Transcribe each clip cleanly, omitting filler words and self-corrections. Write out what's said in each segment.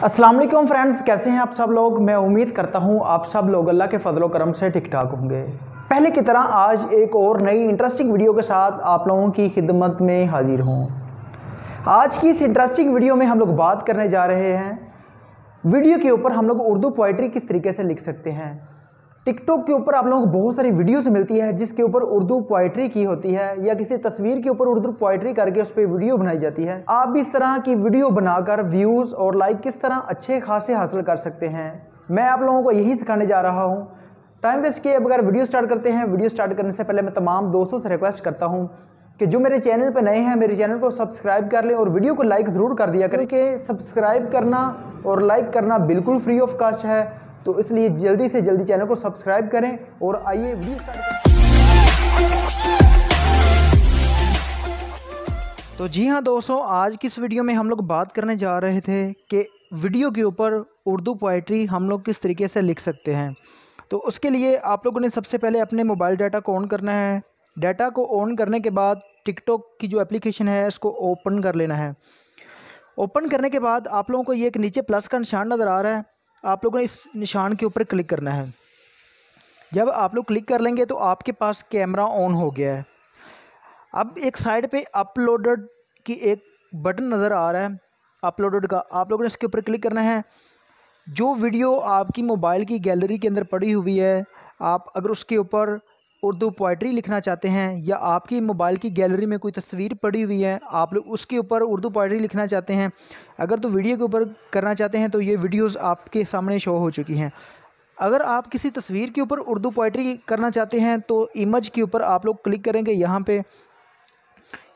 अस्सलाम वालेकुम फ्रेंड्स, कैसे हैं आप सब लोग। मैं उम्मीद करता हूं आप सब लोग अल्लाह के फजल करम से ठीक ठाक होंगे। पहले की तरह आज एक और नई इंटरेस्टिंग वीडियो के साथ आप लोगों की खिदमत में हाजिर हूं। आज की इस इंटरेस्टिंग वीडियो में हम लोग बात करने जा रहे हैं वीडियो के ऊपर हम लोग उर्दू पोइट्री किस तरीके से लिख सकते हैं। टिकटॉक के ऊपर आप लोगों को बहुत सारी वीडियोस मिलती है जिसके ऊपर उर्दू पोइट्री की होती है या किसी तस्वीर के ऊपर उर्दू पोइट्री करके उस पर वीडियो बनाई जाती है। आप भी इस तरह की वीडियो बनाकर व्यूज़ और लाइक किस तरह अच्छे खासे हासिल कर सकते हैं, मैं आप लोगों को यही सिखाने जा रहा हूँ। टाइम वेस्ट किए बगैर वीडियो स्टार्ट करते हैं। वीडियो स्टार्ट करने से पहले मैं तमाम दोस्तों से रिक्वेस्ट करता हूँ कि जो मेरे चैनल पर नए हैं मेरे चैनल को सब्सक्राइब कर लें और वीडियो को लाइक ज़रूर कर दिया करें कि सब्सक्राइब करना और लाइक करना बिल्कुल फ्री ऑफ कास्ट है, तो इसलिए जल्दी से जल्दी चैनल को सब्सक्राइब करें और आइए वीडियो स्टार्ट करें। तो जी हाँ दोस्तों, आज की इस वीडियो में हम लोग बात करने जा रहे थे कि वीडियो के ऊपर उर्दू पोइट्री हम लोग किस तरीके से लिख सकते हैं। तो उसके लिए आप लोगों ने सबसे पहले अपने मोबाइल डाटा को ऑन करना है। डाटा को ऑन करने के बाद टिकटॉक की जो एप्लीकेशन है इसको ओपन कर लेना है। ओपन करने के बाद आप लोगों को ये एक नीचे प्लस का निशान नज़र आ रहा है, आप लोगों ने इस निशान के ऊपर क्लिक करना है। जब आप लोग क्लिक कर लेंगे तो आपके पास कैमरा ऑन हो गया है। अब एक साइड पे अपलोडेड की एक बटन नज़र आ रहा है अपलोडेड का, आप लोगों ने इसके ऊपर क्लिक करना है। जो वीडियो आपकी मोबाइल की गैलरी के अंदर पड़ी हुई है, आप अगर उसके ऊपर उर्दू पोइट्री लिखना चाहते हैं या आपकी मोबाइल की गैलरी में कोई तस्वीर पड़ी हुई है, आप लोग उसके ऊपर उर्दू पोइट्री लिखना चाहते हैं, अगर तो वीडियो के ऊपर करना चाहते हैं तो ये वीडियोस आपके सामने शो हो चुकी हैं। अगर आप किसी तस्वीर के ऊपर उर्दू पोइट्री करना चाहते हैं तो इमेज के ऊपर आप लोग क्लिक करेंगे, यहाँ पे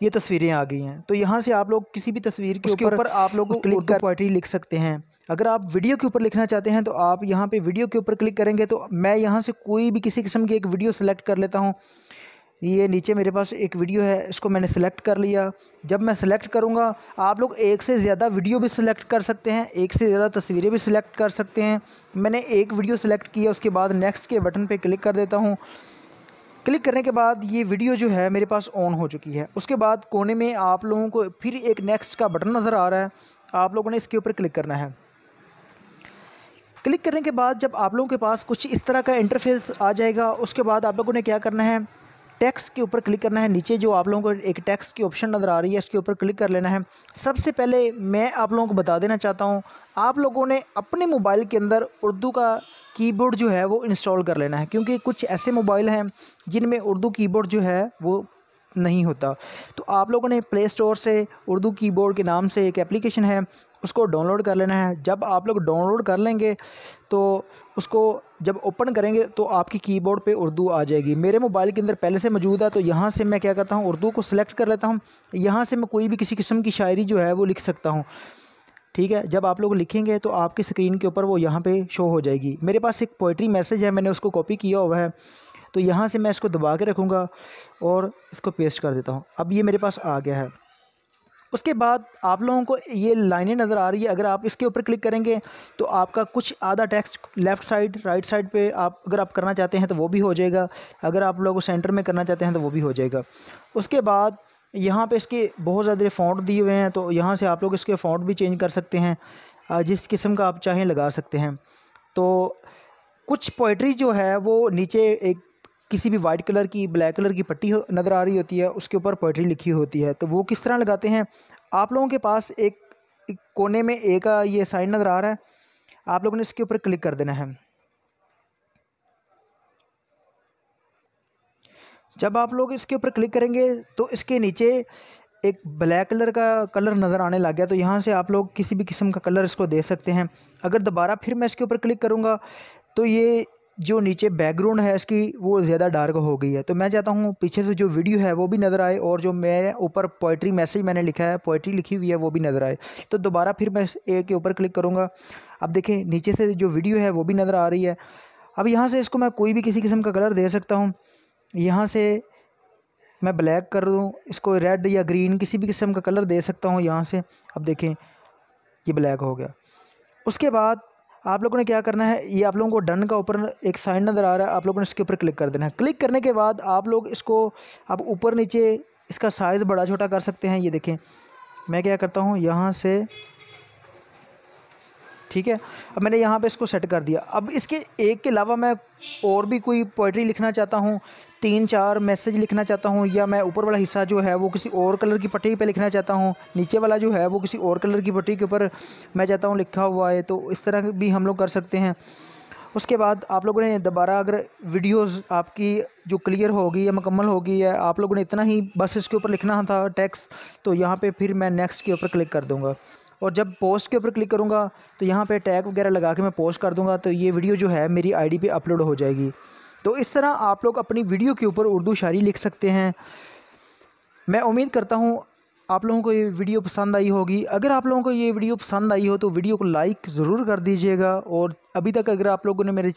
ये तस्वीरें आ गई हैं। तो यहाँ से आप लोग किसी भी तस्वीर के ऊपर आप लोग क्लिक कर पोइट्री लिख सकते हैं। अगर आप वीडियो के ऊपर लिखना चाहते हैं तो आप यहाँ पे वीडियो के ऊपर क्लिक करेंगे। तो मैं यहाँ से कोई भी किसी किस्म की एक वीडियो सेलेक्ट कर लेता हूँ। ये नीचे मेरे पास एक वीडियो है, इसको मैंने सेलेक्ट कर लिया। जब मैं सेलेक्ट करूँगा आप लोग एक से ज़्यादा वीडियो भी सिलेक्ट कर सकते हैं, एक से ज़्यादा तस्वीरें भी सिलेक्ट कर सकते हैं। मैंने एक वीडियो सेलेक्ट किया, उसके बाद नेक्स्ट के बटन पर क्लिक कर देता हूँ। क्लिक करने के बाद ये वीडियो जो है मेरे पास ऑन हो चुकी है। उसके बाद कोने में आप लोगों को फिर एक नेक्स्ट का बटन नज़र आ रहा है, आप लोगों ने इसके ऊपर क्लिक करना है। क्लिक करने के बाद जब आप लोगों के पास कुछ इस तरह का इंटरफेस आ जाएगा, उसके बाद आप लोगों ने क्या करना है, टेक्स्ट के ऊपर क्लिक करना है। नीचे जो आप लोगों को एक टेक्स्ट की ऑप्शन नज़र आ रही है, इसके ऊपर क्लिक कर लेना है। सबसे पहले मैं आप लोगों को बता देना चाहता हूँ, आप लोगों ने अपने मोबाइल के अंदर उर्दू का कीबोर्ड जो है वो इंस्टॉल कर लेना है, क्योंकि कुछ ऐसे मोबाइल हैं जिनमें उर्दू कीबोर्ड जो है वो नहीं होता। तो आप लोगों ने प्ले स्टोर से उर्दू कीबोर्ड के नाम से एक एप्लीकेशन है, उसको डाउनलोड कर लेना है। जब आप लोग डाउनलोड कर लेंगे तो उसको जब ओपन करेंगे तो आपकी कीबोर्ड पे उर्दू आ जाएगी। मेरे मोबाइल के अंदर पहले से मौजूद है, तो यहाँ से मैं क्या करता हूँ, उर्दू को सिलेक्ट कर लेता हूँ। यहाँ से मैं कोई भी किसी किस्म की शायरी जो है वो लिख सकता हूँ, ठीक है। जब आप लोग लिखेंगे तो आपकी स्क्रीन के ऊपर वो यहाँ पे शो हो जाएगी। मेरे पास एक पोइट्री मैसेज है, मैंने उसको कॉपी किया हुआ है, तो यहाँ से मैं इसको दबा के रखूँगा और इसको पेस्ट कर देता हूँ। अब ये मेरे पास आ गया है। उसके बाद आप लोगों को ये लाइनें नज़र आ रही है, अगर आप इसके ऊपर क्लिक करेंगे तो आपका कुछ आधा text left side right side पे आप अगर आप करना चाहते हैं तो वो भी हो जाएगा, अगर आप लोग सेंटर में करना चाहते हैं तो वो भी हो जाएगा। उसके बाद यहाँ पे इसके बहुत ज़्यादा फ़ॉन्ट दिए हुए हैं, तो यहाँ से आप लोग इसके फ़ॉन्ट भी चेंज कर सकते हैं, जिस किस्म का आप चाहें लगा सकते हैं। तो कुछ पोइट्री जो है वो नीचे एक किसी भी वाइट कलर की ब्लैक कलर की पट्टी नज़र आ रही होती है, उसके ऊपर पोइट्री लिखी होती है। तो वो किस तरह लगाते हैं, आप लोगों के पास एक कोने में एक ये साइन नज़र आ रहा है, आप लोगों ने इसके ऊपर क्लिक कर देना है। जब आप लोग इसके ऊपर क्लिक करेंगे तो इसके नीचे एक ब्लैक कलर का कलर नज़र आने लग गया, तो यहाँ से आप लोग किसी भी किस्म का कलर इसको दे सकते हैं। अगर दोबारा फिर मैं इसके ऊपर क्लिक करूँगा तो ये जो नीचे बैकग्राउंड है इसकी वो ज़्यादा डार्क हो गई है। तो मैं चाहता हूँ पीछे से जो वीडियो है वो भी नज़र आए और जो मैं ऊपर पोइट्री मैसेज मैंने लिखा है, पोइट्री लिखी हुई है, वो भी नज़र आए। तो दोबारा फिर मैं इस ए के ऊपर क्लिक करूँगा। अब देखें नीचे से जो वीडियो है वो भी नज़र आ रही है। अब यहाँ से इसको मैं कोई भी किसी किस्म का कलर दे सकता हूँ। यहाँ से मैं ब्लैक कर दूँ, इसको रेड या ग्रीन किसी भी किस्म का कलर दे सकता हूँ यहाँ से। अब देखें ये ब्लैक हो गया। उसके बाद आप लोगों ने क्या करना है, ये आप लोगों को डन का ऊपर एक साइन नज़र आ रहा है, आप लोगों ने इसके ऊपर क्लिक कर देना है। क्लिक करने के बाद आप लोग इसको अब ऊपर नीचे इसका साइज़ बड़ा छोटा कर सकते हैं। ये देखें मैं क्या करता हूँ, यहाँ से ठीक है। अब मैंने यहाँ पे इसको सेट कर दिया। अब इसके एक के अलावा मैं और भी कोई पोइट्री लिखना चाहता हूँ, 3-4 मैसेज लिखना चाहता हूँ, या मैं ऊपर वाला हिस्सा जो है वो किसी और कलर की पट्टी पे लिखना चाहता हूँ, नीचे वाला जो है वो किसी और कलर की पट्टी के ऊपर मैं चाहता हूँ लिखा हुआ है, तो इस तरह भी हम लोग कर सकते हैं। उसके बाद आप लोगों ने दोबारा अगर वीडियोस आपकी जो क्लियर होगी या मुकम्मल होगी, या आप लोगों ने इतना ही बस इसके ऊपर लिखना था टेक्स्ट, तो यहाँ पे फिर मैं नेक्स्ट के ऊपर क्लिक कर दूँगा। और जब पोस्ट के ऊपर क्लिक करूँगा तो यहाँ पे टैग वगैरह लगा के मैं पोस्ट कर दूँगा, तो ये वीडियो जो है मेरी आईडी पे अपलोड हो जाएगी। तो इस तरह आप लोग अपनी वीडियो के ऊपर उर्दू शायरी लिख सकते हैं। मैं उम्मीद करता हूँ आप लोगों को ये वीडियो पसंद आई होगी। अगर आप लोगों को ये वीडियो पसंद आई हो तो वीडियो को लाइक ज़रूर कर दीजिएगा, और अभी तक अगर आप लोगों ने मेरे